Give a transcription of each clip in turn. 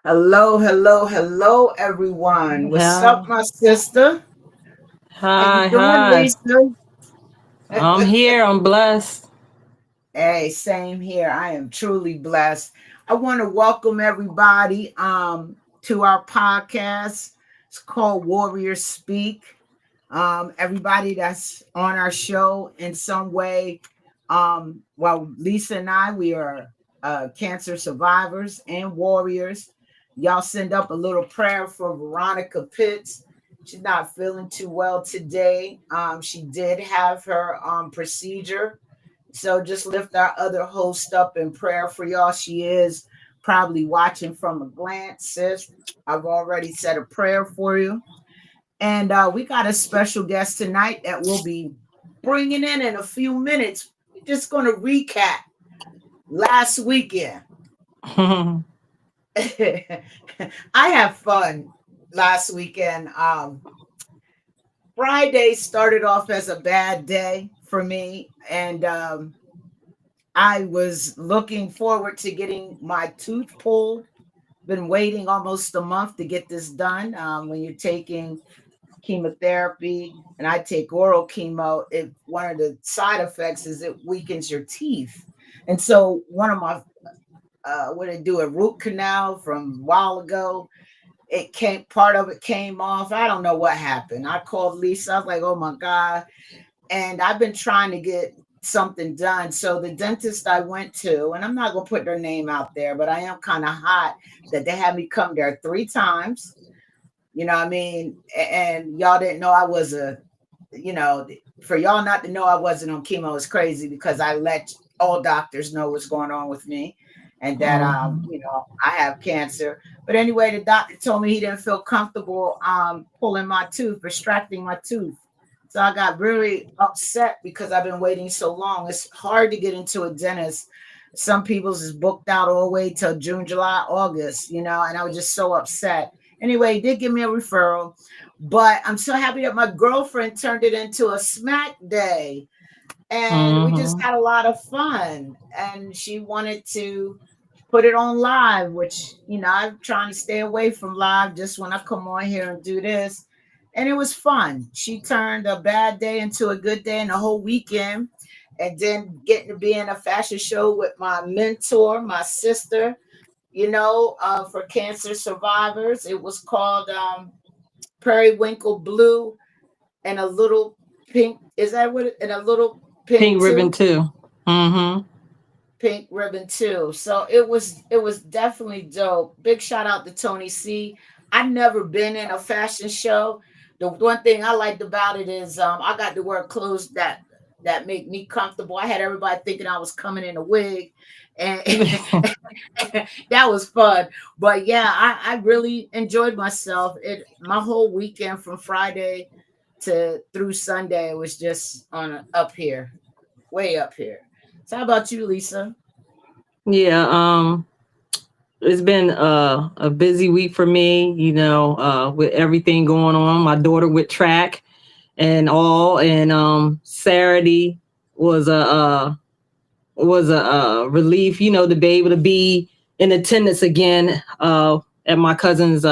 Hello, hello, hello, everyone. What's up, Yeah. my sister? How you Hi, doing, hi. Lisa? I'm here. I'm blessed. Hey, same here. I am truly blessed. I want to welcome everybody to our podcast. It's called Warriors Speak. Everybody that's on our show in some way. Well, Lisa and I, we are cancer survivors and warriors. Y'all send up a little prayer for Veronica Pitts. She's not feeling too well today. She did have her procedure, so just lift our other host up in prayer for y'all. She is probably watching from a glance, sis. I've already said a prayer for you. And we got a special guest tonight that we'll be bringing in a few minutes. We're just going to recap last weekend. I have fun last weekend. Friday started off as a bad day for me, and I was looking forward to getting my tooth pulled. Been waiting almost a month to get this done. When you're taking chemotherapy and I take oral chemo, it one of the side effects is it weakens your teeth. And so one of my what did I do a root canal from a while ago. It came part of it came off. I don't know what happened. I called Lisa. I was like, oh my God. And I've been trying to get something done. So the dentist I went to, and I'm not gonna put their name out there, but I am kind of hot that they had me come there 3 times. You know what I mean? And y'all didn't know I was you know, for y'all not to know I wasn't on chemo is crazy because I let all doctors know what's going on with me and that Mhm. I have cancer. But anyway, the doctor told me he didn't feel comfortable pulling my tooth, extracting my tooth. So I got really upset because I've been waiting so long. It's hard to get into a dentist. Some people's is booked out all the way till June, July, August, and I was just so upset. Anyway, he did give me a referral, but I'm so happy that my girlfriend turned it into a smack day. And we just Mhm. had a lot of fun. And she wanted to put it on live, which, I'm trying to stay away from live just when I come on here and do this. And it was fun. She turned a bad day into a good day and a whole weekend. And then getting to be in a fashion show with my mentor, my sister, for cancer survivors. It was called Periwinkle Blue and a little pink. Is that what? And a little pink Pink ribbon too. too. Mhm. Pink ribbon too. So it was definitely dope. Big shout out to Tony C. I've never been in a fashion show. The one thing I liked about it is I got to wear clothes that make me comfortable. I had everybody thinking I was coming in a wig, and that was fun. But yeah, I really enjoyed myself. It my whole weekend from Friday to through Sunday was just up here, way up here. So how about you, Lisa? Yeah. It's been a busy week for me. With everything going on. My daughter with track and all, and Saturday was a relief. To be able to be in attendance again at my cousin's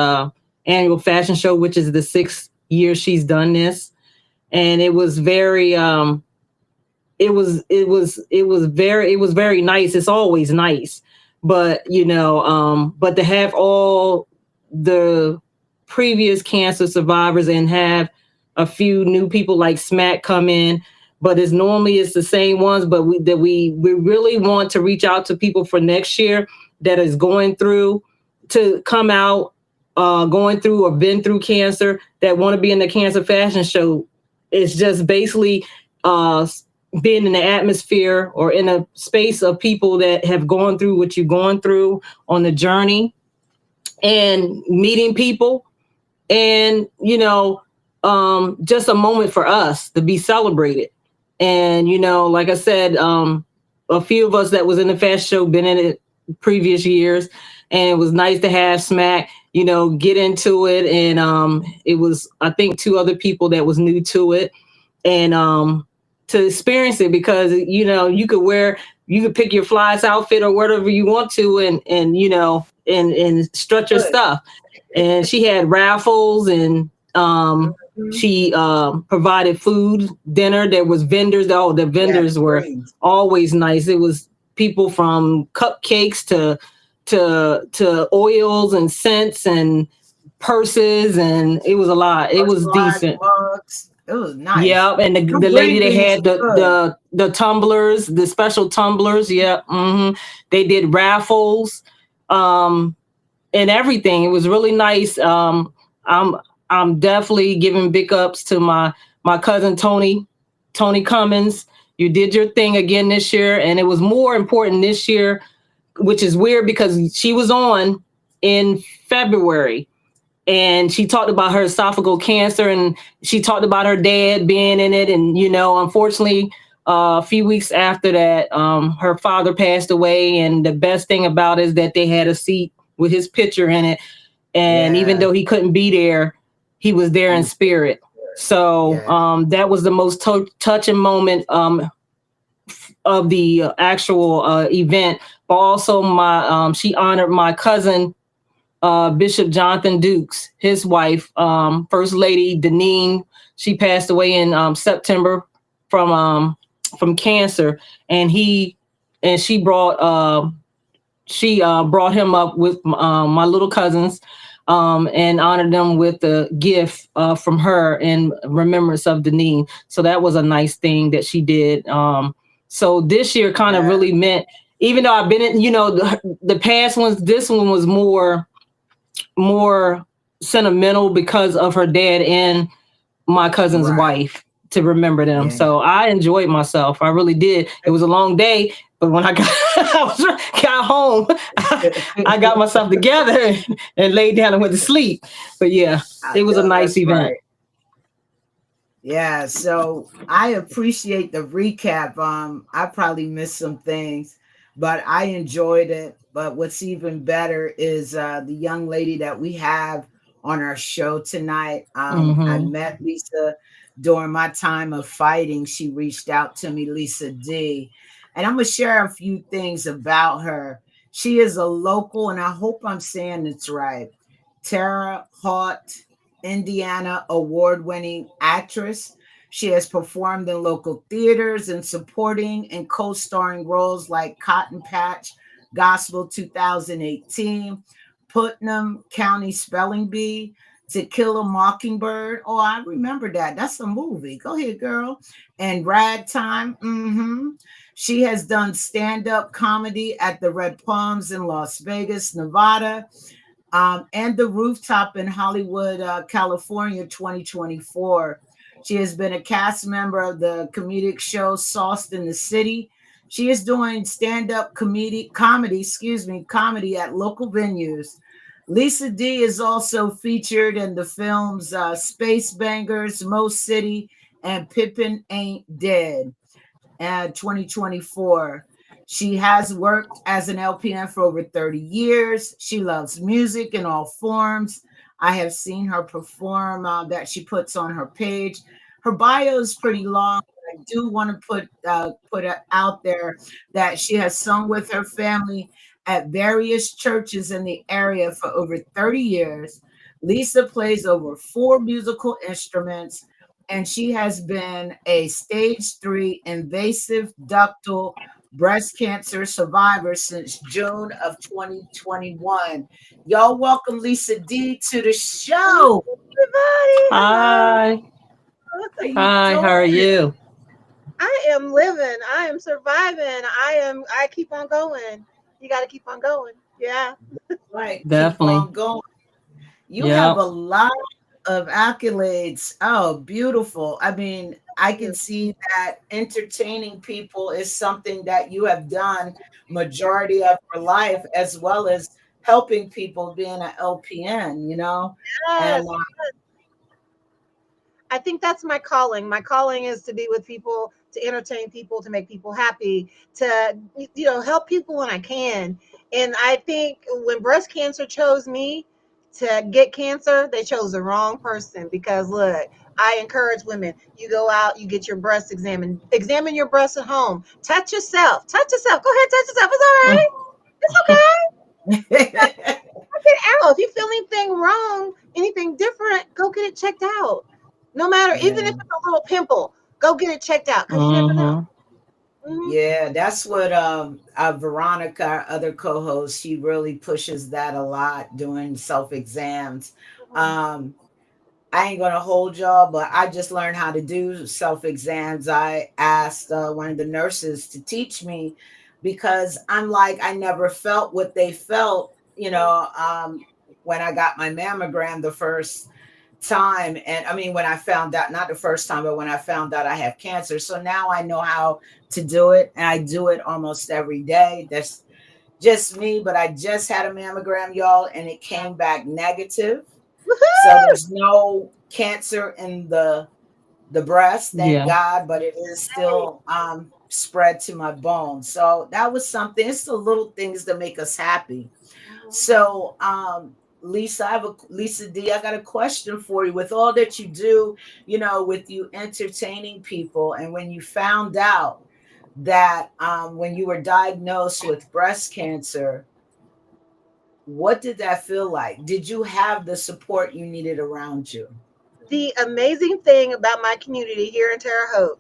annual fashion show, which is the 6th year she's done this, and it was very nice. It's always nice, but but to have all the previous cancer survivors and have a few new people like Smack come in, but it's the same ones, but we really want to reach out to people for next year that is going through to come out, going through or been through cancer, that want to be in the cancer fashion show. It's just basically uh being in the atmosphere or in a space of people that have gone through what you've gone through on the journey, and meeting people, and just a moment for us to be celebrated. And like I said, a few of us that was in the fashion show been in it previous years, and it was nice to have Smack get into it. And it was, I think, two other people that was new to it, and to experience it, because you could pick your flyest outfit or whatever you want to, and and strut your Good. stuff. And she had raffles, and Mhm. she provided food, dinner. There was vendors. Oh, the Yeah, vendors the were greens. always nice. It was people from cupcakes to oils and scents and purses, and it was a lot. It was Personalized decent. mugs. It was nice. Yep, and the Them lady green that beans had was good. the tumblers, the special tumblers. Yep, they did raffles, um, and everything. It was really nice. I'm I'm definitely giving big ups to my cousin Tony Cummins. You did your thing again this year, and it was more important this year, which is weird because she was on in February, and she talked about her esophageal cancer, and she talked about her dad being in it, and unfortunately a few weeks after that, her father passed away, and the best thing about it is that they had a seat with his picture in it, and even Yeah. though he couldn't be there, he was there He in was spirit. So yeah. that was the most touching moment of the actual event. But also, my she honored my cousin, Bishop Jonathan Dukes, his wife, First Lady Deneen. She passed away in September from cancer, and she brought him up with my little cousins, and honored them with a gift from her in remembrance of Deneen. So that was a nice thing that she did. So this year kind of Yeah. really meant, even though I've been in, the past ones, this one was more sentimental because of her dad and my cousin's Right. wife, to remember them. Yeah. So I enjoyed myself. I really did. It was a long day, but when I got got home, I got myself together and laid down and went to sleep. But yeah, I it was a know nice that's event. right. Yeah, so I appreciate the recap. I probably missed some things, but I enjoyed it. But what's even better is the young lady that we have on our show tonight. I Hmm. met Lisa during my time of fighting. She reached out to me, Lisa D, and I'm gonna share a few things about her. She is a local, and I hope I'm saying it's right, Terre Haute, Indiana award winning actress. She has performed in local theaters and supporting and co starring roles like Cotton Patch Gospel 2018, Putnam County Spelling Bee, To Kill a Mockingbird. Oh, I remember that. That's a movie. Go ahead, girl. And Ragtime. She has done stand up comedy at the Red Palms in Las Vegas, Nevada, and the Rooftop in Hollywood, California, 2024. She has been a cast member of the comedic show Sauced in the City. She is doing stand-up comedy at local venues. Lisa D is also featured in the films Space Bangers, Mo City, and Pippin Ain't Dead. 2024. She has worked as an LPN for over 30 years. She loves music in all forms. I have seen her perform that she puts on her page. Her bio is pretty long. I do want to put it out there that she has sung with her family at various churches in the area for over 30 years. Lisa plays over 4 musical instruments, and she has been a stage 3 invasive ductal breast cancer survivor since June of 2021. Y'all welcome Lisa D to the Hello, show. everybody. Hello. Hi. How you Hi, how are doing? you? I am living. I am surviving. I keep on going. You got to keep on going. Yeah. Right, keep Definitely. on going. You have a Yep. lot of accolades. Oh, beautiful. I mean, I can see that entertaining people is something that you have done majority of your life, as well as helping people being an LPN, And Yes. I think that's my calling. My calling is to be with people, to entertain people, to make people happy, to help people when I can. And I think when breast cancer chose me to get cancer, they chose the wrong person because look, I encourage women, you go out, you get your breast examined, examine your breasts at home, touch yourself, go ahead, touch yourself. It's all right. It's okay. Check it out. If you feel anything wrong, anything different, go get it checked out. No matter, even Yeah. if it's a little pimple, go get it checked out because you never know. Mm-hmm. Hmm. Yeah, that's what Veronica, our other co-host, she really pushes that a lot doing self-exams. Um I ain't gonna hold y'all, but I just learned how to do self-exams. I asked one of the nurses to teach me because I'm like, I never felt what they felt, when I got my mammogram the first time. And I mean, when I found out, not the first time, but when I found out I have cancer. So now I know how to do it, and I do it almost every day. That's just me, but I just had a mammogram, y'all, and it came back negative. So Woohoo! there's no cancer in the breast, thank Yeah. God, but it is still spread to my bones. So that was something. It's the little things that make us happy. Mhm. So Lisa, Lisa D, I got a question for you. With all that you do, with you entertaining people, and when you found out that when you were diagnosed with breast cancer, what did that feel like? Did you have the support you needed around you? The amazing thing about my community here in Terre Haute,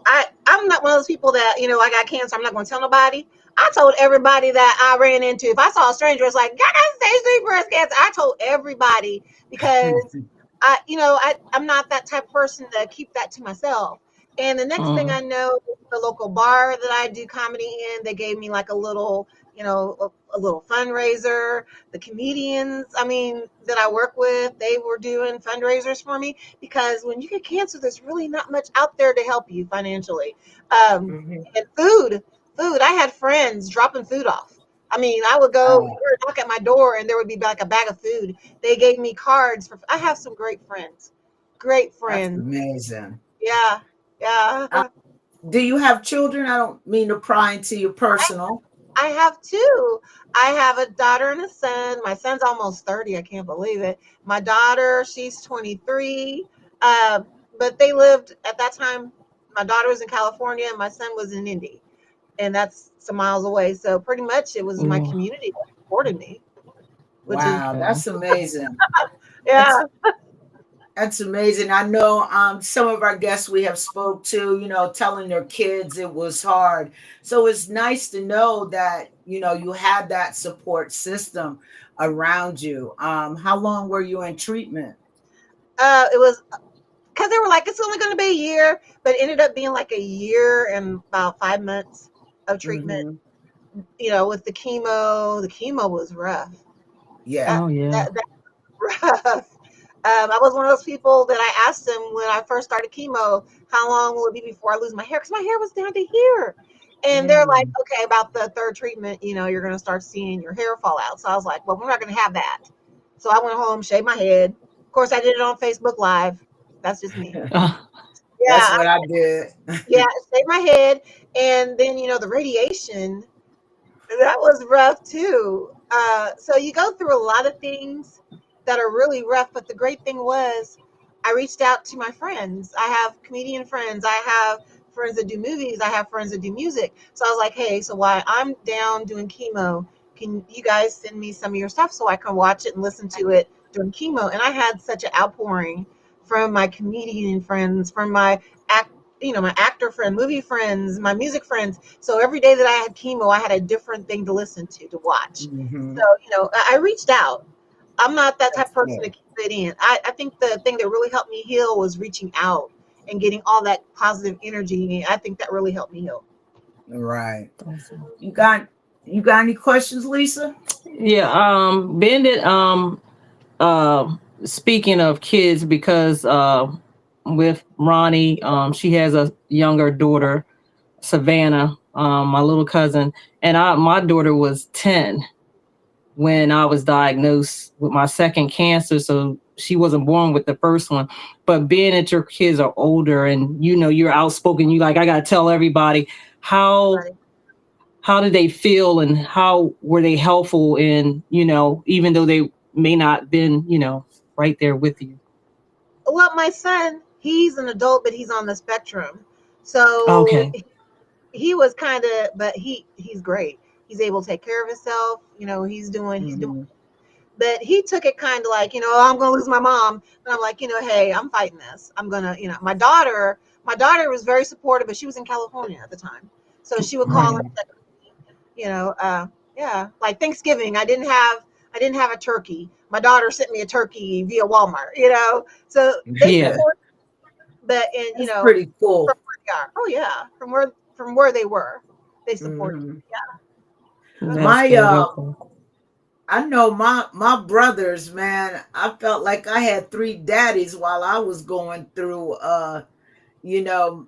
I'm not one of those people that, I got cancer, I'm not going to tell nobody. I told everybody that I ran into. If I saw a stranger, it's like, I got stage 3 breast cancer. I told everybody because I'm not that type of person to keep that to myself. And the next thing I Mm-hmm. know, the local bar that I do comedy in, they gave me like a little, a little fundraiser. The comedians, that I work with, they were doing fundraisers for me because when you get cancer, there's really not much out there to help you financially. Mhm. And food. I had friends dropping food off. I would go, Wow, they would knock at my door, and there would be like a bag of food. They gave me cards for. I have some great friends. Great that's friends. amazing. Yeah. Yeah. Uh, do you have children? I don't mean to pry into your personal. I have two. I have a daughter and a son. My son's almost 30. I can't believe it. My daughter, she's 23. Uh, but they lived at that time. My daughter was in California and my son was in Indy. And that's some miles away. So pretty much it was my Yeah. community that supported me, which is, Wow, Okay. that's amazing. yeah. That's that's amazing. I know some of our guests we have spoke to, telling their kids it was hard. So it's nice to know that, you had that support system around you. How long were you in treatment? It was because they were like, it's only going to be a year, but it ended up being like a year and about 5 months of treatment. Hmm. With the chemo. The chemo was rough. Yeah. That Oh yeah. that rough. I was one of those people that I asked them when I first started chemo, how long will it be before I lose my hair? Because my hair was down to here. And they're like, Mm. okay, about the third treatment, you're going to start seeing your hair fall out. So I was like, well, we're not going to have that. So I went home, shaved my head. Of course, I did it on Facebook Live. That's just me. That's Yeah, what I did. yeah, shaved my head. And then, the radiation, that was rough too. So you go through a lot of things that are really rough, but the great thing was I reached out to my friends. I have comedian friends. I have friends that do movies. I have friends that do music. So I was like, hey, so while I'm down doing chemo, can you guys send me some of your stuff so I can watch it and listen to it during chemo? And I had such an outpouring from my comedian friends, from my act, my actor friend, movie friends, my music friends. So every day that I had chemo, I had a different thing to listen to watch. So, Hmm. I reached out. I'm not that type That's of person to good. keep it in. I think the thing that really helped me heal was reaching out and getting all that positive energy. I think that really helped me heal. All right. Awesome. You got you got any questions, Lisa? Yeah. Bandit. Uh, Speaking of kids, because with Ronnie, she has a younger daughter, Savannah, my little cousin, and my daughter was 10 when I was diagnosed with my second cancer. So she wasn't born with the first one. But being that your kids are older and you're outspoken, you like, I gotta tell everybody how Right. how did they feel and how were they helpful in, even though they may not been, right there with you. Well, my son, he's an adult, but he's on the spectrum. So Okay. he was kind of, but he's great. He's able to take care of himself. You know, he's doing. Mhm. But he took it kind of like, you know, I'm going to lose my mom. And I'm like, you know, hey, I'm fighting this. I'm going to, you know, my daughter was very supportive, but she was in California at the time. So she would call Right. and, you know, yeah, like Thanksgiving, I didn't have a turkey. My daughter sent me a turkey via Walmart, you know. So they Yeah. support, but and you That's know, pretty cool. from where they are. Oh yeah, from where they were, they supported. Mhm. That's My good. Okay. I know my brothers, man. I felt like I had three daddies while I was going through you know,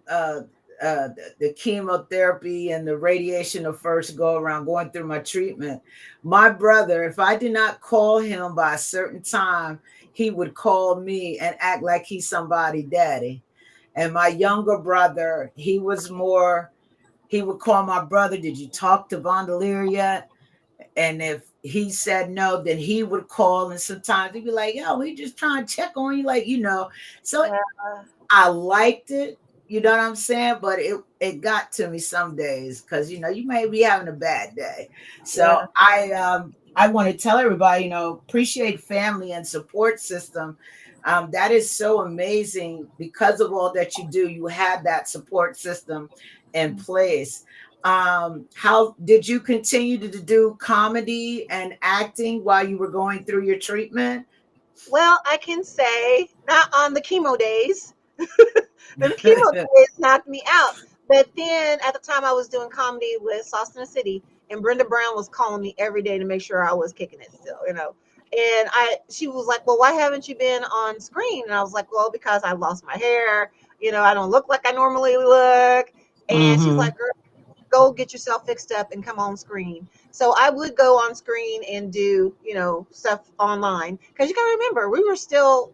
the chemotherapy and the radiation the first go around going through my treatment. My brother, if I did not call him by a certain time, he would call me and act like he's somebody daddy. And my younger brother, he would call my brother, did you talk to Vonda yet? And if he said no, then he would call, and sometimes he'd be like, yo, we just trying to check on you, like, you know. So Yeah, I liked it, you know what I'm saying? But it got to me some days because you know you may be having a bad day. So yeah. I want to tell everybody, you know, appreciate family and support system. That is so amazing because of all that you do. You have that support system in place. How did you continue to do comedy and acting while you were going through your treatment? Well, I can say not on the chemo days. The chemo days knocked me out. But then at the time I was doing comedy with Sauce in the City, and Brenda Brown was calling me every day to make sure I was kicking it still, you know. And she was like, well, why haven't you been on screen? And I was like, well, because I lost my hair, you know, I don't look like I normally look. And she's Mm-hmm. like, girl, go get yourself fixed up and come on screen. So I would go on screen and do, you know, stuff online. Because you gotta remember, we were still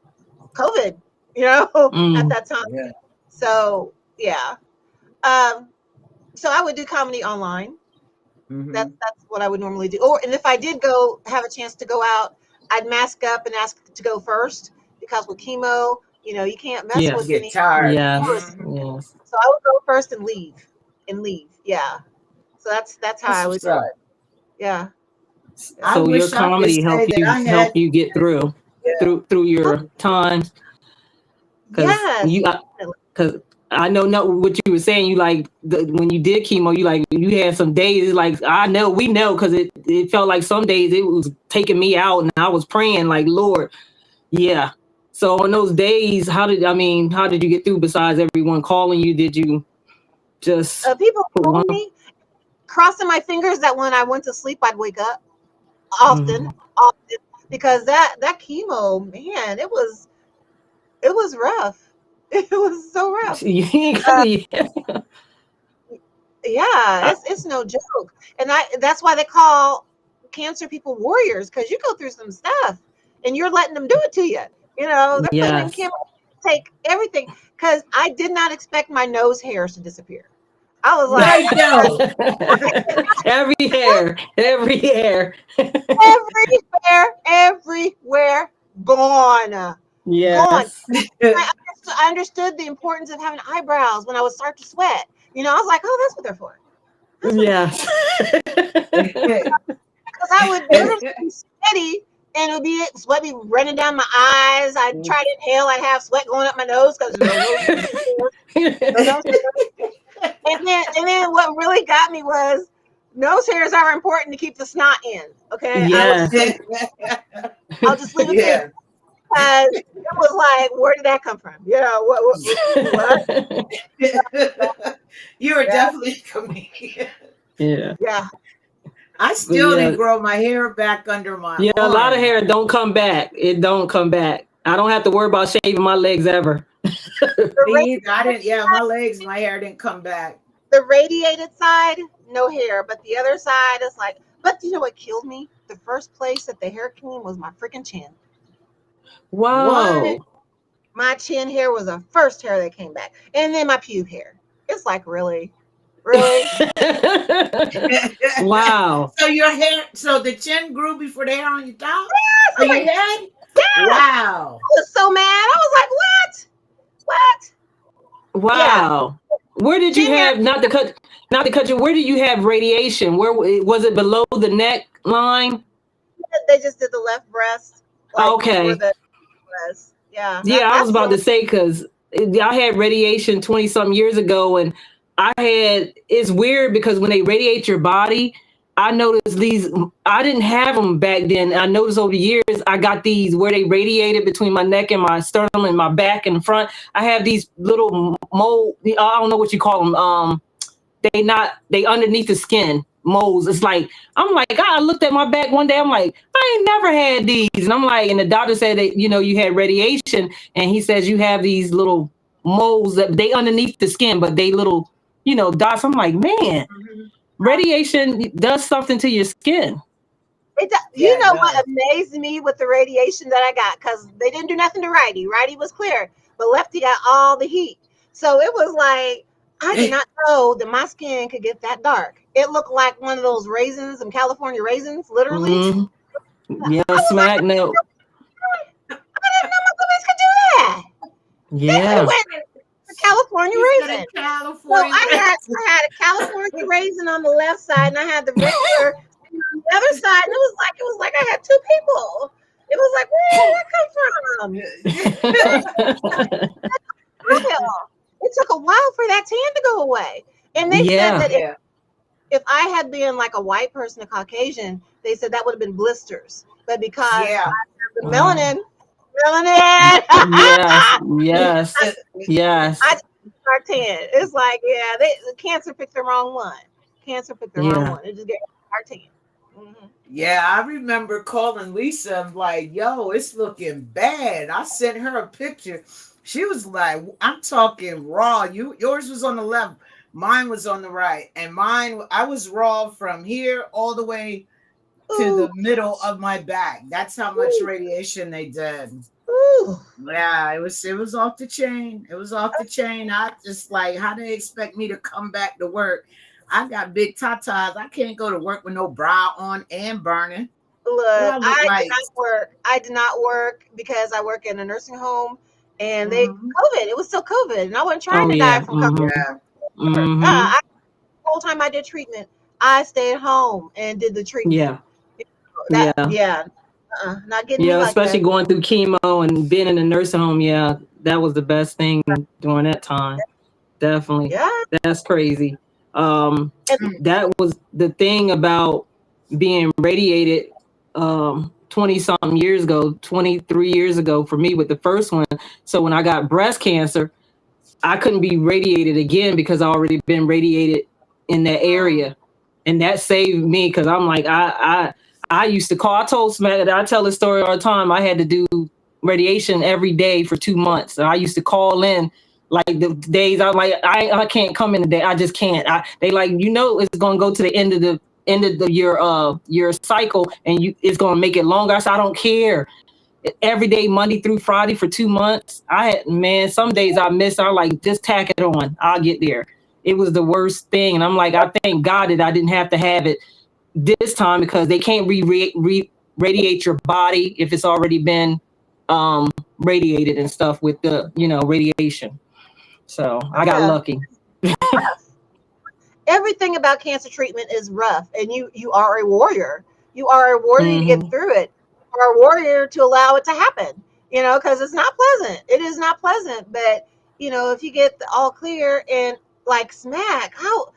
COVID, you know, at Mm. that time. Yeah. So yeah. Um, so I would do comedy online. Hmm. That's what I would normally do. Or and if I did go have a chance to go out, I'd mask up and ask to go first because with chemo, you know, you can't mess with You Yes. get any tired. Yes. virus. Mhm. Yes. So I would go first and leave and leave. Yeah. So that's how That's I would what's do up. it. Yeah. Yeah. I So your wish I could comedy say that I help had. you get through Yeah. Oh, your times, because yes. Definitely. because I know what you were saying. You like when you did chemo, you had some days. Like we know because it felt like some days it was taking me out, and I was praying like, Lord, yeah. So on those days, how did you get through? Besides everyone calling you, did you just People put one? calling me, crossing my fingers that when I went to sleep, I'd wake up often, Mm. often, because that chemo, man, it was rough. It was so rough. Uh, Yeah. yeah, it's no joke, and that's why they call cancer people warriors because you go through some stuff, and you're letting them do it to you. You know, they're putting in Yes. chemo, take everything. Because I did not expect my nose hairs to disappear. I was like, Right though. Every hair, every hair. everywhere, gone, gone. Yes. I understood the importance of having eyebrows when I would start to sweat. You know, I was like, oh, that's what they're for. That's what they're for. Yes. Because I would literally be sweaty and it would be sweat be running down my eyes. I'd try to inhale, I'd have sweat going up my nose because no nose hairs. And then what really got me was nose hairs are important to keep the snot in. Okay. Yes. I'll just leave it there. Yeah. Because it was like, where did that come from? You know, what? You are Yeah, definitely a comedian. Yeah. yeah. I But still yeah. didn't grow my hair back under my Yeah, a lot of arm. hair don't come back. It don't come back. I don't have to worry about shaving my legs ever. The Me either. I radiated, didn't. Yeah, my legs, my hair didn't come back. the radiated side, no hair, but the other side is like. But you know what killed me? The first place that the hair came was my freaking chin. What? Whoa. My chin hair was the first hair that came back, and then my pube hair. It's like really, really. Wow. So your hair, so the chin grew before the hair on your top, Yes, I on was your like, head. yes. Wow. I was so mad. I was like, what? What? Yeah. Wow. Where did you have not to cut you? Where did you have radiation? Where was it below the neck line? They just did the left breast, like where Okay. the was. Yeah, Yeah, I was that's about where. to say because I had radiation 20 something years ago, and it's weird because when they radiate your body, I noticed these. I didn't have them back then. I noticed over the years I got these where they radiated between my neck and my sternum and my back and front. I have these little mole. I don't know what you call them. They underneath the skin moles. It's like I'm like I looked at my back one day. I'm like I ain't never had these, and I'm like, and the doctor said that you had radiation, and he says you have these little moles that they underneath the skin, but they little dots. I'm like, man, Mhm. radiation does something to your skin. You Yeah, it know what does. amazed me with the radiation that I got? Because they didn't do nothing to righty. Righty was clear, but lefty got all the heat. So it was like, I did not know that my skin could get that dark. It looked like one of those raisins, some California raisins, literally. Mm, yeah, I was like, smack no. I didn't know my boys could do that. It Yeah, went to California He said raisin. in So California. I had a California raisin on the left side, and I had the regular on the other side, and it was like I had two people. It was like, where did that come from? While. It took a while for that tan to go away. And they said yeah. that Yeah. if I had been like a white person, a Caucasian, they said that would have been blisters. But because I Yeah. have the Wow. melanin, Yes, yes, It- I yes. just start tan. It's like, yeah, the cancer picked the wrong one. Cancer picked the wrong Yeah. one. It just gave our tan. Hmm. Yeah, I remember calling Lisa. I'm like, yo, it's looking bad. I sent her a picture. She was like, I'm talking raw. Yours was on the left, mine was on the right. And mine, I was raw from here all the way to Ooh, the middle of my back. That's how much ooh, radiation they did. ooh. Yeah, it was off the chain. It was off the chain. I just like how they expect me to come back to work. I got big tatas. I can't go to work with no bra on and burning. What Look, I look I did like? not work. I did not work because I work in a nursing home, and they Hmm. COVID. It was still COVID, and I wasn't trying Oh to die yeah. from COVID. Mm-hmm. Yeah, Mm-hmm. The whole time I did treatment, I stayed home and did the treatment. Yeah. That Yeah. yeah, not getting me Yeah. like Especially that. going through chemo and being in a nursing home. Yeah, that was the best thing during that time. Definitely. Yeah, That's crazy. Um, and that was the thing about being radiated 20 something years ago, 23 years ago for me with the first one. So when I got breast cancer, I couldn't be radiated again because I already been radiated in that mm, area, and that saved me because I'm like I used to call. I told Smack. I tell this story all the time. I had to do radiation every day for 2 months. And I used to call in like the days I'm like I can't come in today. I just can't. They like it's gonna go to the end of your cycle and it's gonna make it longer. I said I don't care every day, Monday through Friday for 2 months. I had, man, some days I missed. I like, just tack it on. I'll get there. It was the worst thing. And I'm like, I thank God that I didn't have to have it this time because they can't radiate your body if it's already been um, radiated and stuff with the, radiation. So I oh got yeah, lucky. rough. Everything about cancer treatment is rough, and you are a warrior. You are a warrior to get Hmm. through it. You are a warrior to allow it to happen. Because it's not pleasant. It is not pleasant, but if you get the all clear and like smack, how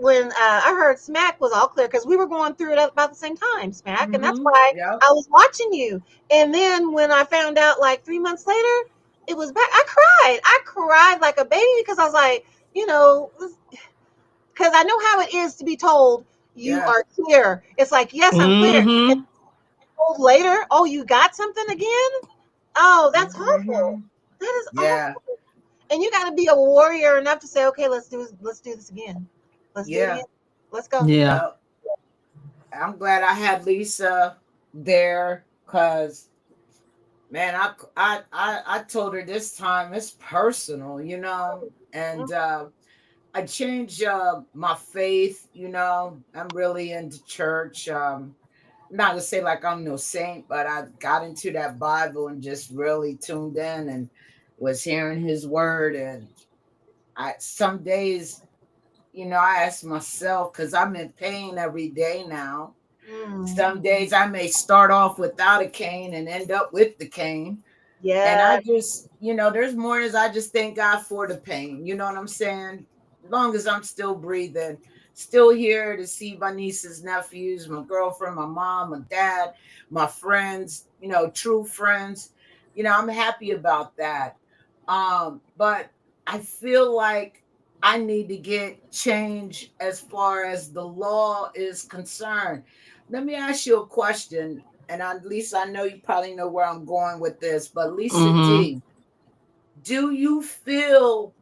when I heard Smack was all clear because we were going through it at about the same time, Smack, and that's hmm, why yep, I was watching you. And then when I found out like 3 months later, it was back. I cried. I cried like a baby because I was like, because I know how it is to be told you yeah, are clear. It's like, yes, I'm clear. And Hmm. told later, oh, you got something again? Oh, that's awful. hmm, That is yeah, awful. And you got to be a warrior enough to say, okay, let's do this again. Let's do it yeah, again. Let's go. Yeah. yep. I'm glad I had Lisa there because man, I told her this time it's personal, and I changed my faith. I'm really into church. Not to say like I'm no saint, but I got into that Bible and just really tuned in and was hearing His word, and Some days, I ask myself, because I'm in pain every day now. Mm. Some days I may start off without a cane and end up with the cane. And I Yes. just, there's mornings I just thank God for the pain. You know what I'm saying? As long as I'm still breathing, still here to see my nieces, nephews, my girlfriend, my mom, my dad, my friends, true friends. I'm happy about that. But I feel like I need to get change as far as the law is concerned. Let me ask you a question, and at least I know you probably know where I'm going with this, but Lisa Mm-hmm. D, do you feel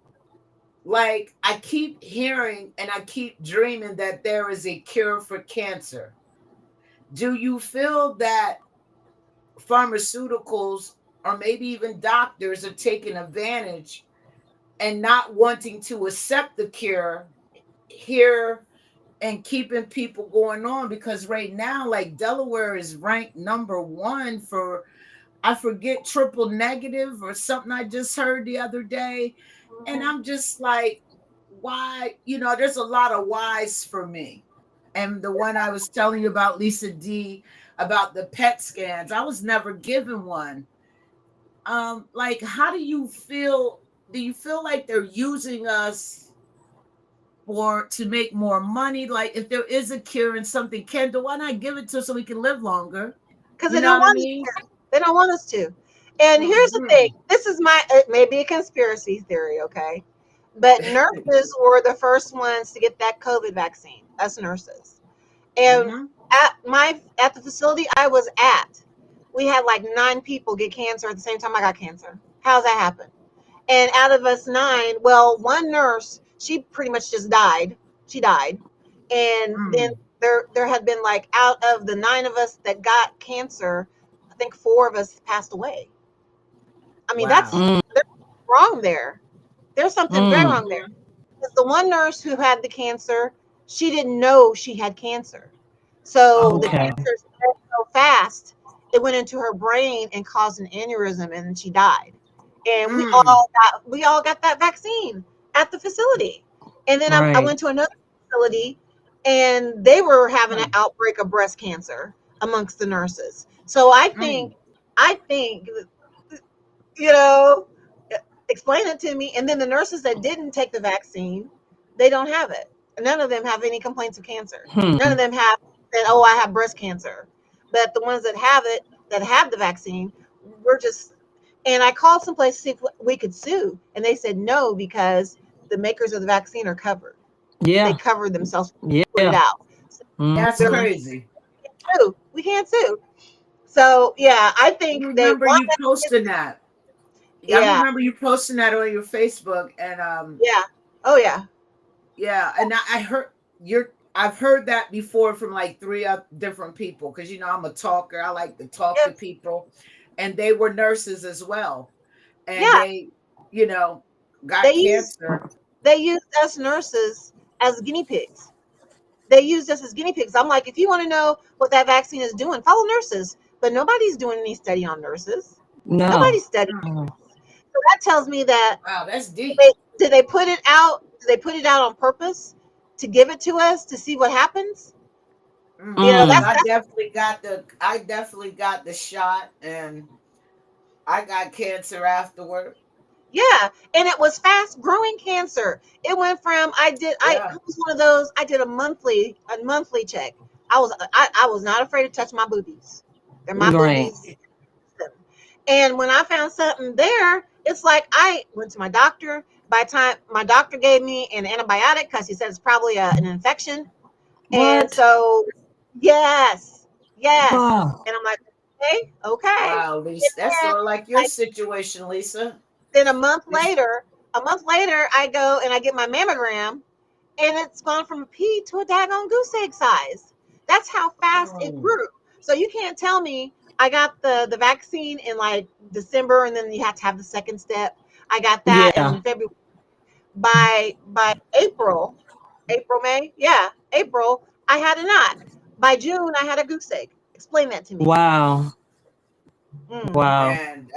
like I keep hearing and I keep dreaming that there is a cure for cancer? Do you feel that pharmaceuticals or maybe even doctors are taking advantage and not wanting to accept the cure here and keeping people going on? Because right now, like Delaware is ranked number one for, I forget, triple negative or something I just heard the other day. And Mhm. I'm just like, why? There's a lot of whys for me. And the one I was telling you about, Lisa D, about the PET scans, I was never given one. Like, how do you feel? Do you feel like they're using us for to make more money? Like, if there is a cure and something can do, why not give it to us so we can live longer? Because You they know don't what I want us mean? to. They don't want us to. And here's the thing. Mm-hmm. This is my it may be a conspiracy theory, okay? But nurses were the first ones to get that COVID vaccine. Us nurses. And Mm-hmm. at the facility I was at, we had like 9 people get cancer at the same time I got cancer. How's that happen? And out of us 9, well, one nurse, she pretty much just died. She died. And then Mm. there had been like out of the 9 of us that got cancer, I think 4 of us passed away. I mean, Wow. there's wrong there. There's something very Mm-hmm. wrong there. Because the one nurse who had the cancer, she didn't know she had cancer. So the Okay. Oh. cancer spread so fast, it went into her brain and caused an aneurysm and she died. And Mm. we all got that vaccine at the facility. And then I Right. went to another facility and they were having an Mm. outbreak of breast cancer amongst the nurses. So I think you know, explain it to me. And then the nurses that didn't take the vaccine, they don't have it. None of them have any complaints of cancer. None of Hmm. them have said, "Oh, I have breast cancer." But the ones that have it, that have the vaccine, we're just. And I called someplace to see if we could sue, and they said no because the makers of the vaccine are covered. They Yeah. covered themselves, put it Yeah. out. So That's they're Mm-hmm. crazy. sue. We can't sue. So yeah, I I think they remember want. you posting that. Yeah, I Yeah, remember you posting that on your Facebook, and yeah, oh yeah, yeah, and I heard I've heard that before from like three different people, because I'm a talker. I like to talk to yes, people, and they were nurses as well, and yeah. they, you know, They got use cancer. they used us nurses as guinea pigs. They used us as guinea pigs. I'm like, if you want to know what that vaccine is doing, follow nurses. But nobody's doing any study on nurses. No. Nobody's studying. Mm. No. So that tells me that Wow, that's deep. did they put it out? Did they put it out on purpose to give it to us to see what happens? Because Mm. I definitely got the shot, and I got cancer afterward. Yeah, and it was fast growing cancer. It went from I Yeah. was one of those. I did a monthly check. I was not afraid to touch my boobies. They're my Right. boobies. And when I found something there, it's like I went to my doctor. By the time my doctor gave me an antibiotic because he said it's probably an infection. And What? so, yes, yes. Wow. And I'm like, okay, okay. Wow, And Lisa. That's then, sort of like your like, situation, Lisa. then This, a month later, I go and I get my mammogram, and it's gone from a pea to a daggone goose egg size. That's how fast it mm, grew. So you can't tell me I got the vaccine in like December, and then you have to have the second step. I got that Yeah. in February. By April, May, yeah, April, I had a knot. By June, I had a goose egg. Explain that to me. Wow. Mm. Wow. man.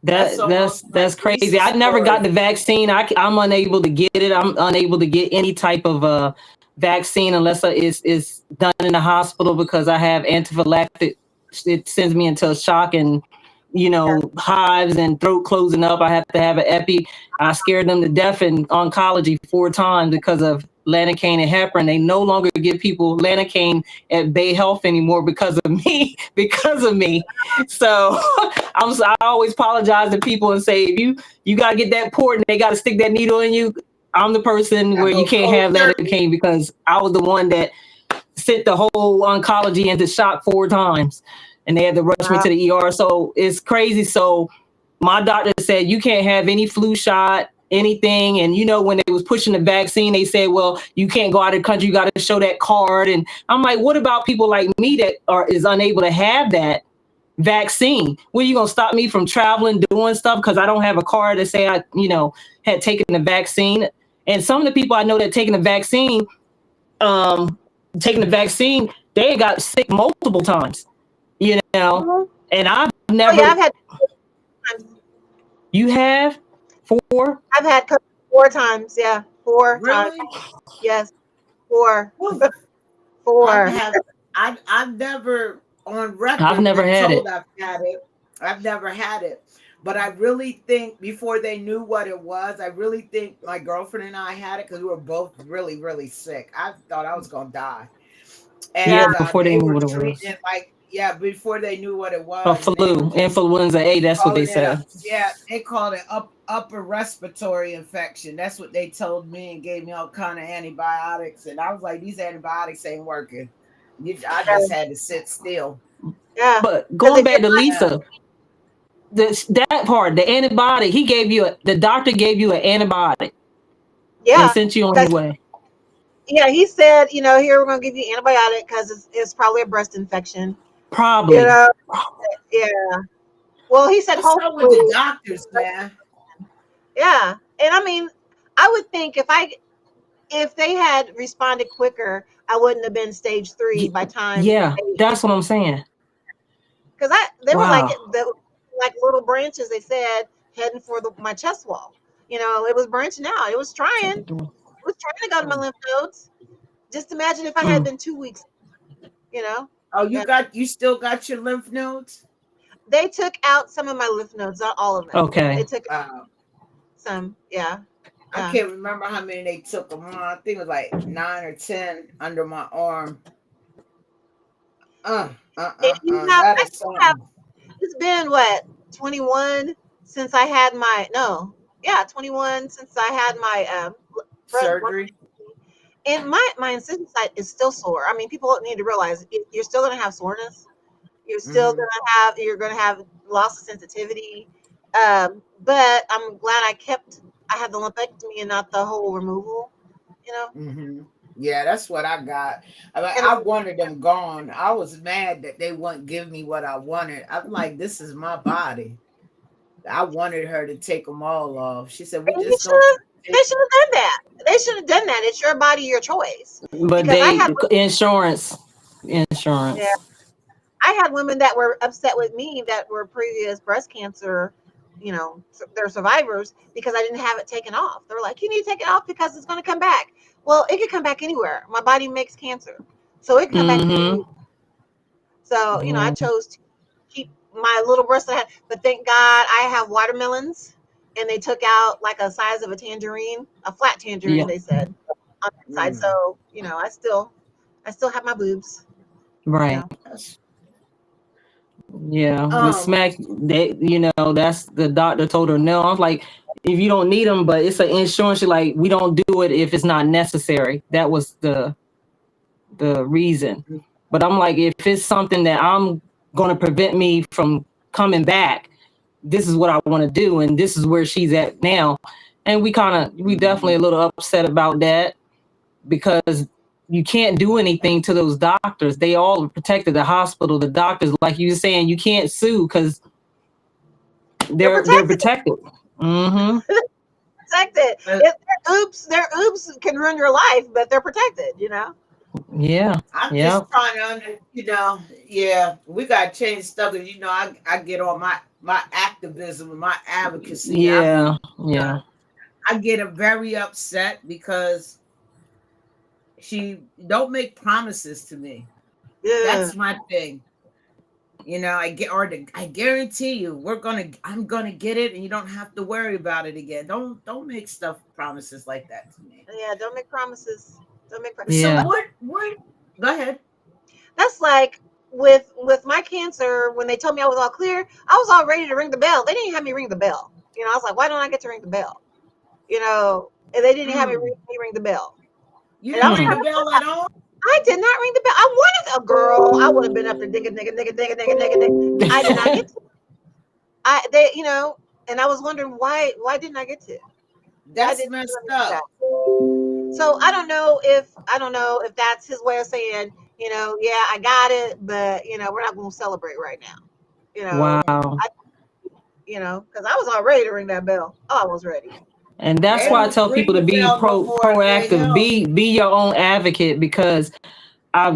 That's crazy. I never got the vaccine. I'm unable to get it. I'm unable to get any type of vaccine unless it's done in the hospital because I have antiphylactic. It sends me into a shock and hives and throat closing up. I have to have an epi. I scared them to death in oncology 4 times because of Lanacane and heparin. They no longer give people Lanacane at Bay Health anymore because of me. So I always apologize to people and say, if you got to get that port and they got to stick that needle in you, I'm the person where you can't have Lanacane because I was the one that sent the whole oncology into shock 4 times and they had to rush me to the ER. So it's crazy. So my doctor said, you can't have any flu shot, anything. And, when they was pushing the vaccine, they said, well, you can't go out of the country. You got to show that card. And I'm like, what about people like me that is unable to have that vaccine? Well, you going to stop me from traveling, doing stuff because I don't have a card to say I, had taken the vaccine. And some of the people I know that taking the vaccine, they got sick multiple times, and I've never. Oh, yeah, I've had. You have 4? I've had 4 times. Yeah, 4 Really? times. Yes, 4. 4. I've never on record. I've never had it. I've never had it. But I really think before they knew what it was, I really think my girlfriend and I had it because we were both really, really sick. I thought I was going to die. And before they knew what it was. Before they knew what it was. A flu, influenza A, that's what they said. They called it upper respiratory infection. That's what they told me and gave me all kind of antibiotics. And I was like, these antibiotics ain't working. I just had to sit still. Yeah. But going back to Lisa, that part, the antibiotic, the doctor gave you an antibiotic. Yeah. And sent you on your way. Yeah, he said, here we're going to give you antibiotic because it's probably a breast infection. Probably. Yeah. Well, he said, what's up with the doctors, man? Yeah. And I mean, I would think if they had responded quicker, I wouldn't have been stage 3 by time. Yeah, that's what I'm saying. Because they were like little branches, they said, heading for my chest wall. It was branching out. It was trying. It was trying to go to my lymph nodes. Just imagine if I had been 2 weeks, Oh, you still got your lymph nodes? They took out some of my lymph nodes, not all of them. Okay. They took some, yeah. I can't remember how many they took them on. I think it was like 9 or 10 under my arm. It's been 21 since I had 21 since I had my surgery. And my incision site is still sore. I mean, people need to realize you're still going to have soreness. You're still going to have loss of sensitivity. But I'm glad I had the lumpectomy and not the whole removal, Yeah, that's what I got. I wanted them gone. I was mad that they wouldn't give me what I wanted. I'm like, this is my body. I wanted her to take them all off. She said, they should have done that. They should have done that. It's your body, your choice. But insurance. Yeah. I had women that were upset with me that were previous breast cancer, they're survivors because I didn't have it taken off. They were like, you need to take it off because it's going to come back. Well, it could come back anywhere. My body makes cancer. So it can come back anywhere. So, I chose to keep my little breast I had. But thank God I have watermelons. And they took out like a size of a tangerine, a flat tangerine, they said, on the side. So, I still have my boobs. Right. Yeah. With smack, that's the doctor told her no. I was like, if you don't need them, but it's an insurance, you're like, we don't do it if it's not necessary. That was the reason. But I'm like, if it's something that I'm going to prevent me from coming back, this is what I want to do. And this is where she's at now. And we definitely a little upset about that because you can't do anything to those doctors. They all protected the hospital, the doctors, like you were saying, you can't sue because they're protected. Mm-hmm. Protected. If their oops can ruin your life, but they're protected, Yeah. I'm just trying to, we got to change stuff. And, I get on my active activism and my advocacy. Yeah, yeah. I get very upset because she don't make promises to me. Yeah. That's my thing. I guarantee you I'm gonna get it and you don't have to worry about it again. Don't make stuff promises like that to me. Yeah, don't make promises. Don't make promises. So Yeah. what go ahead. That's like with my cancer, when they told me I was all clear, I was all ready to ring the bell. They didn't have me ring the bell. I was like, why don't I get to ring the bell? And they didn't have me ring the bell. You And I didn't was ring kind the of, bell at all? I did not ring the bell. I wanted a girl. I would have been up there digging, digging, digging, digging, digging, digging, digging. I did not get to. And I was wondering why didn't I get to? Why That's didn't you messed let me do up. that? So I don't know if that's his way of saying, yeah, I got it, but we're not going to celebrate right now. Wow. Because I was all ready to ring that bell. Oh, I was ready. And that's They why I don't tell ring people to the be bell no more if they proactive, help. be your own advocate, because I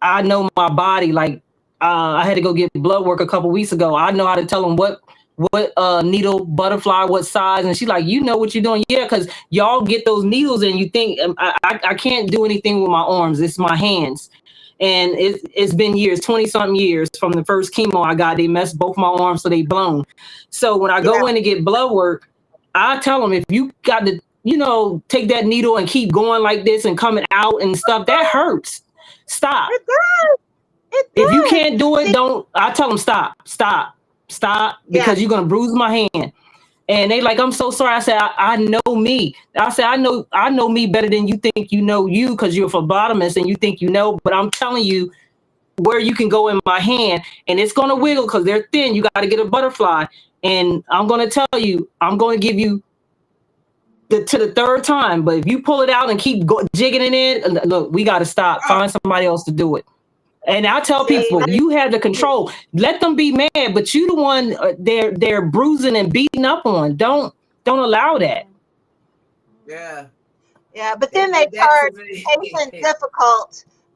I know my body. Like I had to go get blood work a couple weeks ago. I know how to tell them what needle, butterfly, what size, and she's like, you know what you're doing, yeah, because y'all get those needles and you think I can't do anything with my arms. It's my hands. And it's been years, 20 something years from the first chemo I got. They messed both my arms so they blown. So when I go in to get blood work, I tell them, if you got to, take that needle and keep going like this and coming out and stuff, that hurts. Stop. It does. It If you does. can't do it, See, don't. I tell them stop, yeah. because you're gonna bruise my hand. And they like, I'm so sorry. I said, I know me. I said, I know me better than you think you know you, because you're a phlebotomist and you think you know. But I'm telling you where you can go in my hand, and it's gonna wiggle because they're thin. You got to get a butterfly, and I'm gonna tell you, I'm gonna give you to the third time. But if you pull it out and keep jigging it in, look, we got to stop. Find somebody else to do it. And I tell See, people, you have the control. Let them be mad, but you the one they're bruising and beating up on. Don't allow that. Yeah. yeah, but They then they did that to charge me.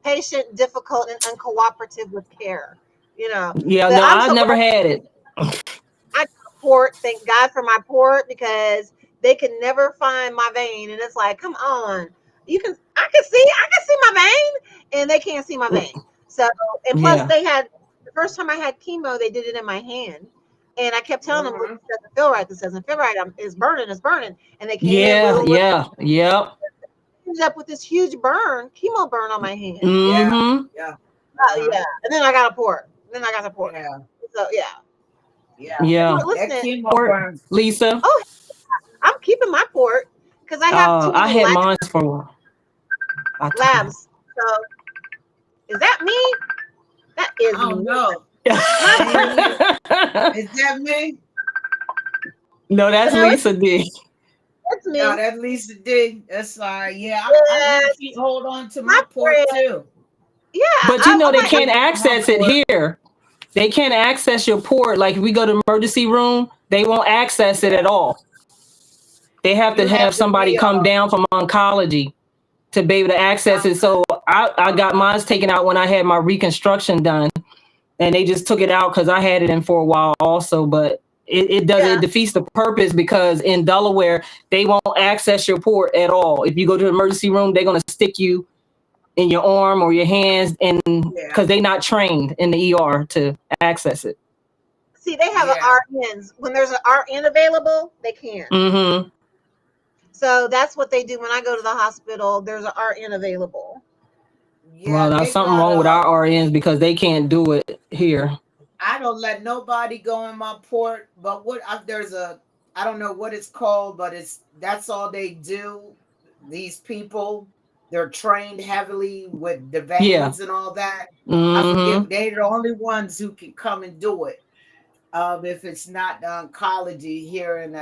patient difficult and uncooperative with care. Yeah, But no, I'm I so never glad had it. I got a port. Thank God for my port, because they can never find my vein, and it's like, come on, I can see my vein, and they can't see my vein. So, and plus Yeah, the first time I had chemo, they did it in my hand, and I kept telling them, "Look, Mhm. this doesn't feel right. This doesn't feel right. It's burning," and they came in yeah, little. yeah, yep. Ended up with this huge chemo burn on my hand. Yeah. Mm-hmm. Yeah. Yeah, and then I got a port. Then I got a port. Yeah. So yeah, Yeah. if Yeah. you're That listening, chemo Port, burns. Lisa. oh, I'm keeping my port because I have too I many had mine for a while. I took it labs. So is that me? That is I don't me. know. My I brain, ain't hear. out. Is that me? No, that's no, Lisa D. it's No, me. that's Lisa D. That's yeah. I'm gonna Yes, keep hold on to my my port brain. too. Yeah, But I'm they like, can't Waiting on my access it port. here. They can't access your port. Like if we go to the emergency room, they won't access it Yeah. at all. They have to You have have to somebody be come down from oncology to be able to access it. uh, So I got mine taken out when I had my reconstruction done, and they just took it out because I had it in for a while also. But it yeah. defeats the purpose, because in Delaware they won't access your port at all. If you go to the emergency room, they're gonna stick you in your arm or your hands, and yeah. because they're not trained in the ER to access it. See, they have an Yeah. RNs. When there's an RN available, they can. Mm-hmm. So that's what they do when I go to the hospital. There's an RN available. Yeah. Well, there's They something got wrong with our RNs because they can't do it here. I don't let nobody go in my port, but there's I don't know what it's called, but that's all they do. These people, they're trained heavily with the Yeah. veins and all that. I Mm-hmm. forget they're the only ones who can come and do it. If it's not oncology here in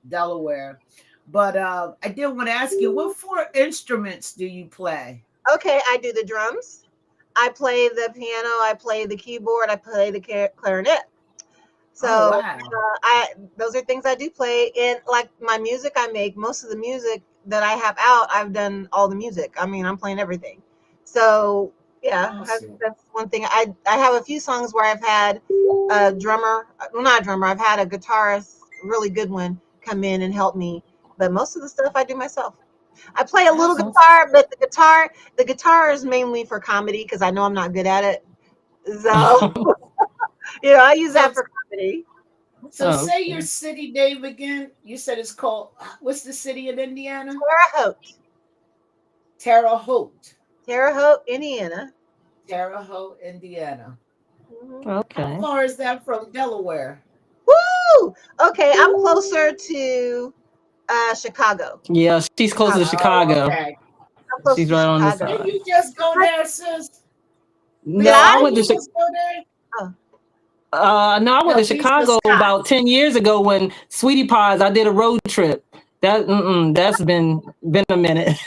Delaware. But I did want to ask you, what four instruments do you play? Okay, I do the drums. I play the piano. I play the keyboard. I play the clarinet. Oh So wow. I those are things I do play. And like my music I make, most of the music that I have out, I've done all the music. I mean, I'm playing everything. So yeah, Awesome. that's one thing. I have a few songs where I've had a drummer well, not a drummer. I've had a guitarist, really good one, come in and help me. But most of the stuff I do myself. I play a little That's guitar, but the guitar is mainly for comedy because I know I'm not good at it. So, I use so that for comedy. so Oh, say your city name again. You said it's called what's the city in Indiana? Terre Haute, Terre Haute. Terre Haute, Indiana. Terre Haute, Indiana. Mhm. How okay. far is that from Delaware? Woo! Okay, I'm closer to Chicago. Yeah, she's close to Chicago. Oh, Chicago. okay. I'm close She's to right on the Chicago. Did side. you just go I- there, sis? No, Did Lisa, I I? did went you to just go there? Oh, no, I went to No, Lisa Chicago Scott. about 10 years ago when Sweetie Pies. I did a road trip. That's been a minute.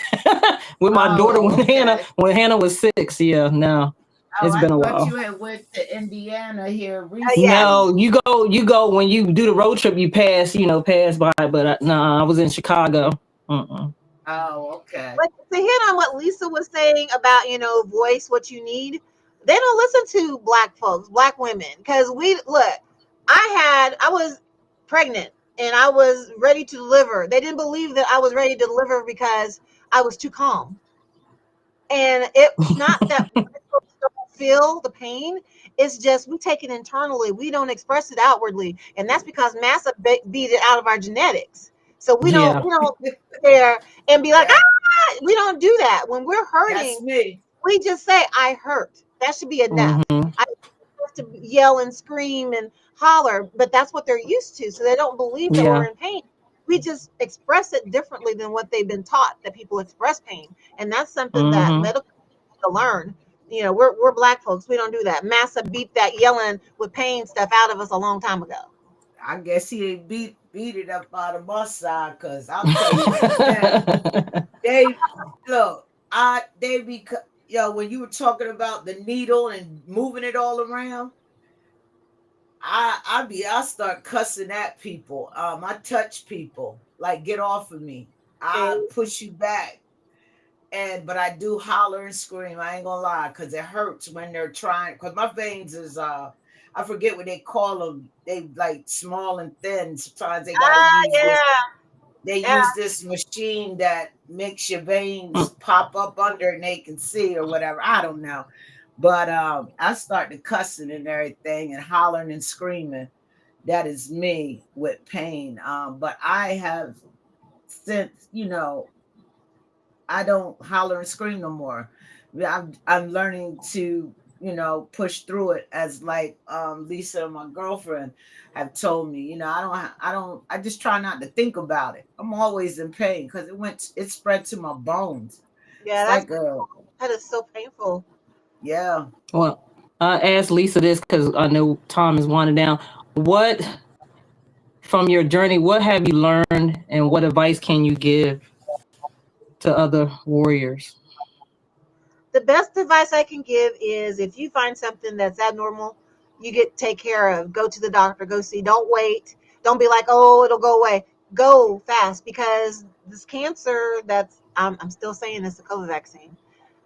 With my daughter Oh, okay. when Hannah was 6. Yeah, no, Oh, it's I been a thought while. you had went to Indiana here yeah. recently. No, you go when you do the road trip. You pass by. But no, I was in Chicago. Mm-mm. Oh, okay. But to hit on what Lisa was saying about, voice what you need, they don't listen to black folks, black women. Because I was pregnant and I was ready to deliver. They didn't believe that I was ready to deliver because I was too calm. And it's not that black folks don't feel the pain. It's just we take it internally. We don't express it outwardly. And that's because massa beat it out of our genetics. So we don't Yeah. we don't sit there and be like, Yeah, we don't do that. When we're hurting, that's me. we just say, I hurt. That should be enough. Mm-hmm. I don't have to yell and scream and holler, but that's what they're used to. So they don't believe that we're Yeah. in pain. We just express it differently than what they've been taught that people express pain. And that's something that Mm-hmm. medical people need to learn. We're black folks. We don't do that. Massa beat that yelling with pain stuff out of us a long time ago. I guess he ain't beat it up out of my side, cause I'll tell you right now. They look, they because when you were talking about the needle and moving it all around, I start cussing at people. I touch people like get off of me. I Okay. push you back. But I do holler and scream. I ain't gonna lie, cause it hurts when they're trying. Cause my veins is I forget what they call them. They like small and thin. Sometimes they gotta Ah, use this. yeah. They Yeah. use this machine that makes your veins pop up under and they can see or whatever. I don't know. But I started cussing and everything and hollering and screaming. That is me with pain. But I have since, I don't holler and scream no more. I'm learning to, push through it as like Lisa, my girlfriend, have told me. I just try not to think about it. I'm always in pain because it spread to my bones. Yeah, It's that's like a that is so painful. yeah. Well, I asked Lisa this because I know time is winding down. What from your journey? What have you learned, and what advice can you give to other warriors? The best advice I can give is if you find something that's abnormal, you get take care of. Go to the doctor, go see. Don't wait. Don't be like, oh, it'll go away. Go fast because this cancer that's I'm still saying it's a COVID vaccine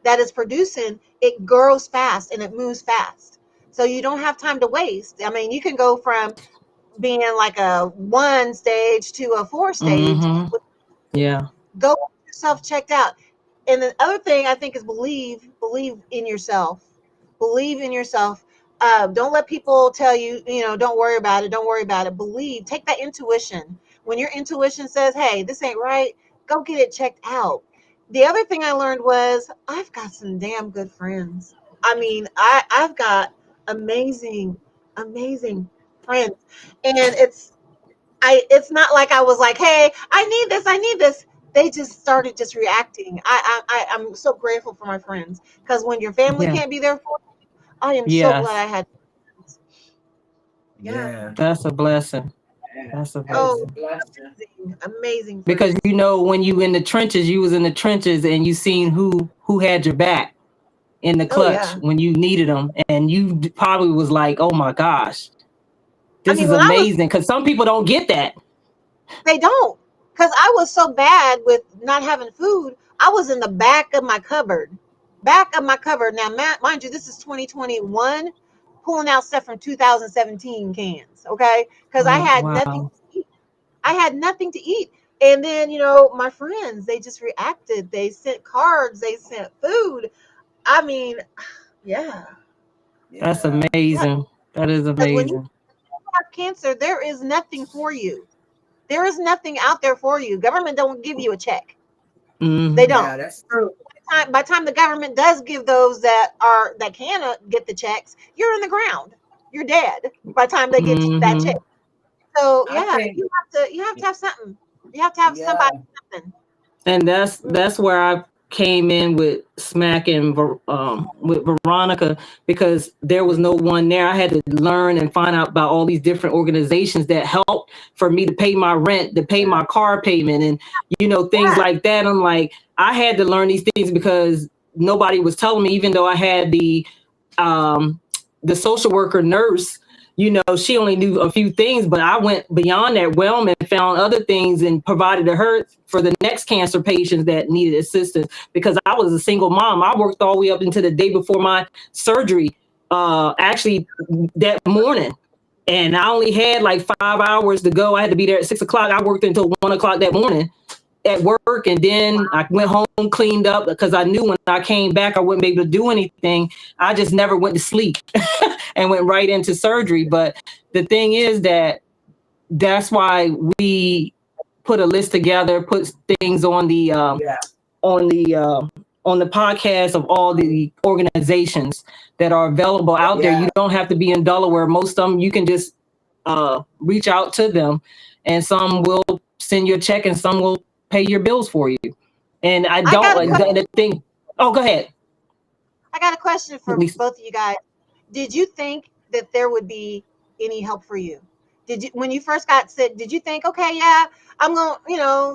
that is producing, it grows fast and it moves fast. So you don't have time to waste. I mean, you can go from being like a 1 stage to a 4 stage. Mm-hmm. Yeah. Go get yourself checked out. And the other thing I think is believe in yourself. Believe in yourself. Don't let people tell you, don't worry about it. Don't worry about it. Believe. Take that intuition. When your intuition says, "Hey, this ain't right," go get it checked out. The other thing I learned was I've got some damn good friends. I mean, I've got amazing, amazing friends, and it's not like I was like, hey, I need this. They just started just reacting. I'm so grateful for my friends because when your family Yeah. can't be there for you, I am so glad I Yes. had friends. Yeah. Yeah. That's a blessing. Yeah. That's a That is Oh, a blessing. blessing. amazing Because friends. when you in the trenches, you was in the trenches and you seen who had your back in the Oh clutch yeah. when you needed them, and you probably was like, "Oh my gosh, I this mean, is when I was, amazing." Because some people don't get that. they don't, because I was so bad with not having food. I was in the back of my cupboard, back of my cupboard. Now, mind you, this is 2021. pulling out stuff from 2017 cans, okay? Because I had nothing Wow. to eat. I had nothing to eat. And then, you know, my friends, they just reacted. They sent cards, they sent food. I mean, yeah. That's Yeah. amazing. That is Because when you amazing. have cancer, there is nothing for you. There is nothing out there for you. Government don't give you a check. They Hmm. don't. Yeah, that's true. By the time the government does give those that can get the checks, you're in the ground. You're dead by the time they get that check. Hmm. So I yeah, think, you have to have something. You have to have yeah, somebody something. And that's where I came in with Smack and with Veronica, because there was no one there. I had to learn and find out about all these different organizations that help for me to pay my rent, to pay yeah, my car payment, and things Yeah. like that. I'm like, I had to learn these things because nobody was telling me, even though I had um the social worker nurse, she only knew a few things, but I went beyond that realm and found other things and provided to her for the next cancer patients that needed assistance, because I was a single mom. I worked all the way up until the day before my surgery, actually that morning. And I only had like 5 hours to go. I had to be there at 6 o'clock. I worked until 1 o'clock that morning at work, and then I went home, cleaned up, because I knew when I came back I wouldn't be able to do anything. I just never went to sleep and went right into surgery. But the thing is that's why we put a list together, put things yeah, on the uh, on the podcast of all the organizations that are available out there. You yeah. don't have to be in Delaware. Most of them you can just reach out to them, and some will send you a check, and some will pay your bills for you. And I I don't got a like question. the thing. Oh, go ahead, I got a question for Lisa. both of you guys. Did you think that there would be any help for you? Did you, when you first got sick, did you think, okay, yeah, I'm gonna,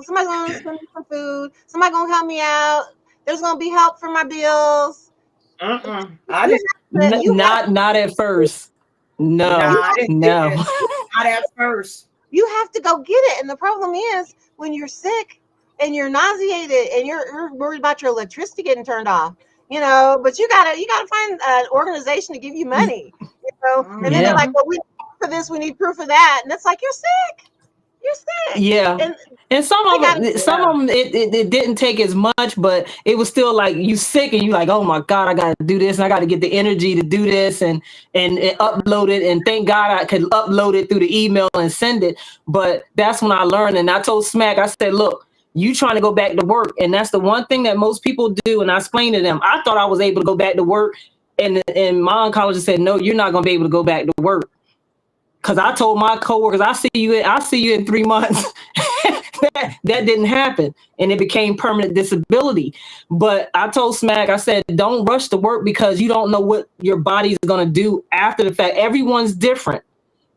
somebody's gonna send me some food, somebody gonna help me out, there's gonna be help for my bills? I didn't. You have Not at first. Nah, No, you I have didn't think no. that. Not at first. you have to go get it. And the problem is when you're sick and you're nauseated and you're worried about your electricity getting turned off, but you gotta find an organization to give you money, and then they're Yeah. like, well, we need proof of this, we need proof of that. And it's like, you're sick. Yeah. And And they got some Yeah, of them, it didn't take as much, but it was still like you sick and you like, oh my God, I got to do this. And I got to get the energy to do this and upload it. And thank God I could upload it through the email and send it. But that's when I learned. And I told Smack, I said, look, you trying to go back to work. And that's the one thing that most people do. And I explained to them, I thought I was able to go back to work. And my oncologist said, no, you're not going to be able to go back to work. Because I told my coworkers, I'll see you in 3 months. that didn't happen, and it became permanent disability. But I told Smack, I said, don't rush to work, because you don't know what your body's going to do after the fact. Everyone's different.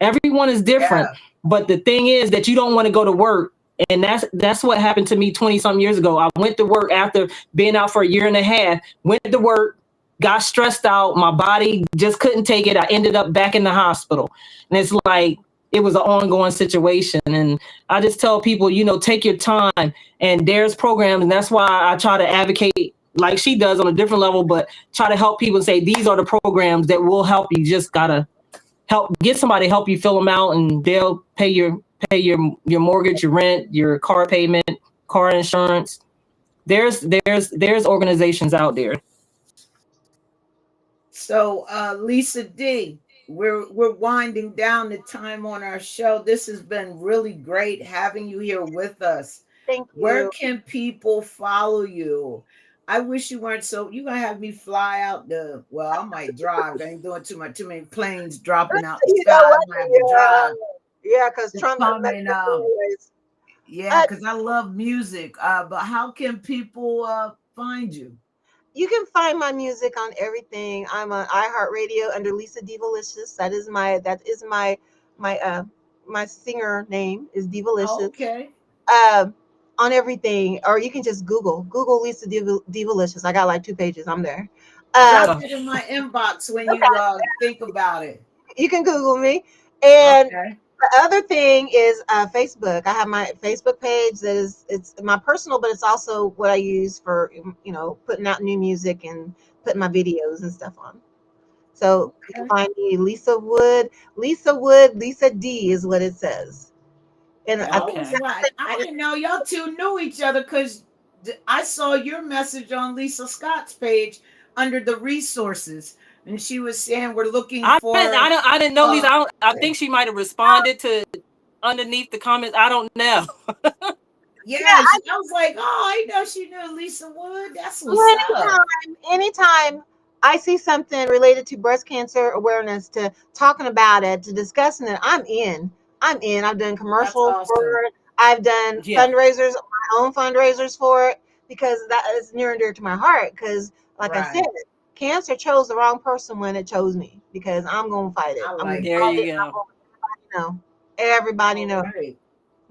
Everyone is different. yeah, But the thing is that you don't want to go to work. And that's what happened to me 20 something years ago. I went to work after being out for a year and a half, went to work, got stressed out. My body just couldn't take it. I ended up back in the hospital. And it's like, it was an ongoing situation. And I just tell people, take your time. And there's programs. And that's why I try to advocate like she does on a different level, but try to help people say, these are the programs that will help you. Just got to get somebody to help you fill them out, and they'll pay your mortgage, your rent, your car payment, car insurance. There's organizations out there. So, Lisa D, we're winding down the time on our show. This has been really great having you here with us. thank Where you. can people follow you? I wish you weren't so. You gonna have me fly out the. Well, I might drive. I ain't doing too many planes dropping out the You know sky. what? I might have to drive Yeah, because to Trump come messed and up anyways. yeah, Uh, because I love music. But how can people find you? you can find my music on everything. I'm on iHeartRadio under Lisa Divalicious. That is my my singer name is Divalicious. Okay. Um, on everything, or you can just Google Lisa Divalicious. I got like 2 pages. I'm there. Drop Um, it in my inbox when you okay, think about it. you can Google me. And Okay. the other thing is Facebook. I have my Facebook page that it's my personal, but it's also what I use for putting out new music and putting my videos and stuff on. So you can find me Lisa Wood. Lisa D is what it says. And I I think was Okay. like, I didn't know y'all two knew each other because I saw your message on Lisa Scott's page under the resources, and she was saying we're looking for. I didn't know Lisa. Uh, I think she might have responded to underneath the comments. I don't know. yeah, I was like, oh, I know she knew Lisa Wood. That's what's up. anytime I see something related to breast cancer awareness, to talking about it, to discussing it, I'm in. I'm in. I've done That's commercials awesome. for it. I've done Yeah. fundraisers, my own fundraisers for it, because that is near and dear to my heart. Because, like I said, Right. cancer chose the wrong person when it chose me. Because I'm gonna fight it. I I'm gonna like There fight that. you it. go. Everybody All know. right.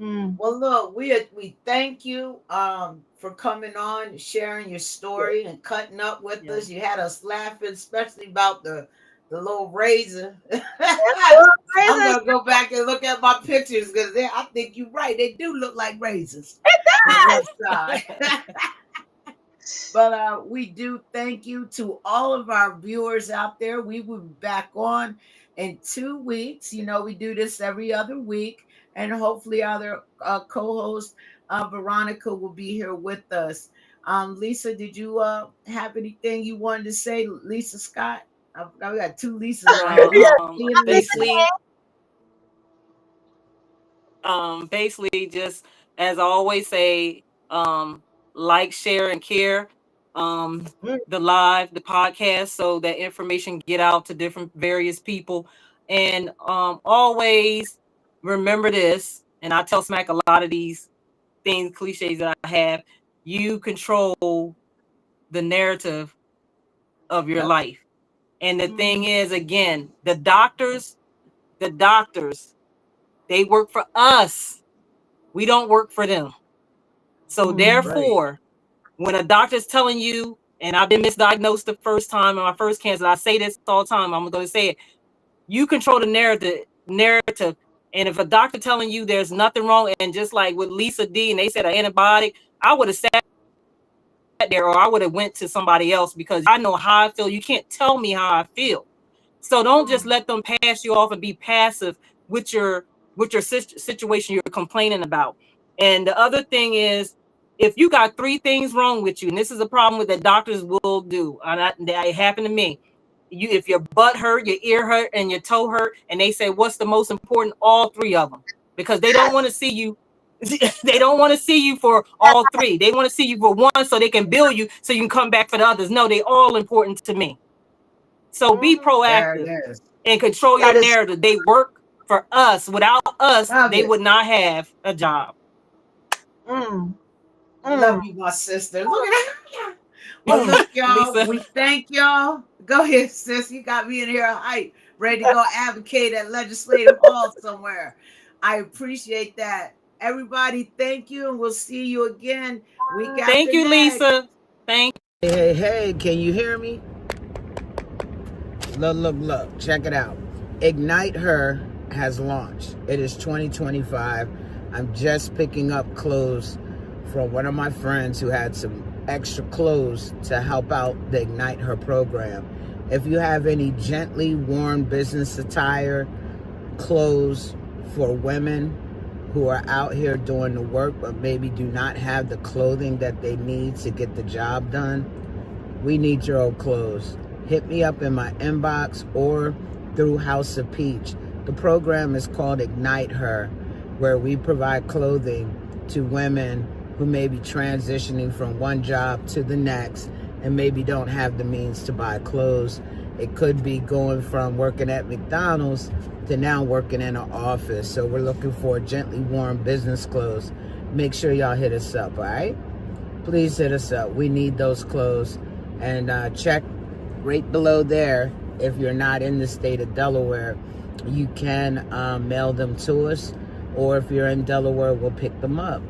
Mm. Well, look, we thank you for coming on, sharing your story, and cutting up with Yeah. us. You had us laughing, especially about the little razor. I'm Razors. gonna go back and look at my pictures because I think you're right. They do look like razors It on one does. side. But we do thank you to all of our viewers out there. We will be back on in 2 weeks. You know, we do this every other week, and hopefully, other co-host Veronica will be here with us. Lisa, did you have anything you wanted to say, Lisa Scott? We got two Lisas on here. No. Lisa D and Lisa. Basically just as I always say, like, share, and care the podcast so that information get out to different various people. And always remember this, and I tell Smack a lot of these things, cliches that I have. You control the narrative of your Yep. life. And the thing is, again, the doctors, they work for us. We don't work for them. So Right. therefore, when a doctor's telling you, and I've been misdiagnosed the first time in my first cancer, I say this all the time, I'm going to say it. You control the narrative. And if a doctor telling you there's nothing wrong, and just like with Lisa D, and they said an antibiotic, I would have sat there, or I would have went to somebody else, because I know how I feel. You can't tell me how I feel. So don't just let them pass you off and be passive with your situation you're complaining about. And the other thing is, if you got 3 things wrong with you, and this is a problem with that doctors will do, and that happened to me. If your butt hurt, your ear hurt, and your toe hurt, and they say, what's the most important? All 3 of them, because they don't want to see you. They don't want to see you for all 3. They want to see you for one, so they can bill you, so you can come back for the others. No, they all important to me. So be There it proactive is. and control your narrative. They work for us. Without us, they would not have a job. Love you, my sister. Look at her. Well, look, y'all. Lisa. We thank y'all. Go ahead, sis. You got me in here hype, ready to go advocate at Legislative Hall somewhere. I appreciate that. Everybody, thank you, and we'll see you again week after Thank you, next. Lisa. Thank you. Hey, can you hear me? Look. Check it out. Ignite Her has launched. It is 2025. I'm just picking up clothes from one of my friends who had some extra clothes to help out the Ignite Her program. If you have any gently worn business attire, clothes for women who are out here doing the work but maybe do not have the clothing that they need to get the job done, we need your old clothes. Hit me up in my inbox or through House of Peach. The program is called Ignite Her, where we provide clothing to women who may be transitioning from one job to the next and maybe don't have the means to buy clothes. It could be going from working at McDonald's to now working in an office. So we're looking for gently worn business clothes. Make sure y'all hit us up, all right? Please hit us up. We need those clothes. And check right below there. If you're not in the state of Delaware, you can mail them to us. Or if you're in Delaware, we'll pick them up.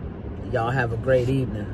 Y'all have a great evening.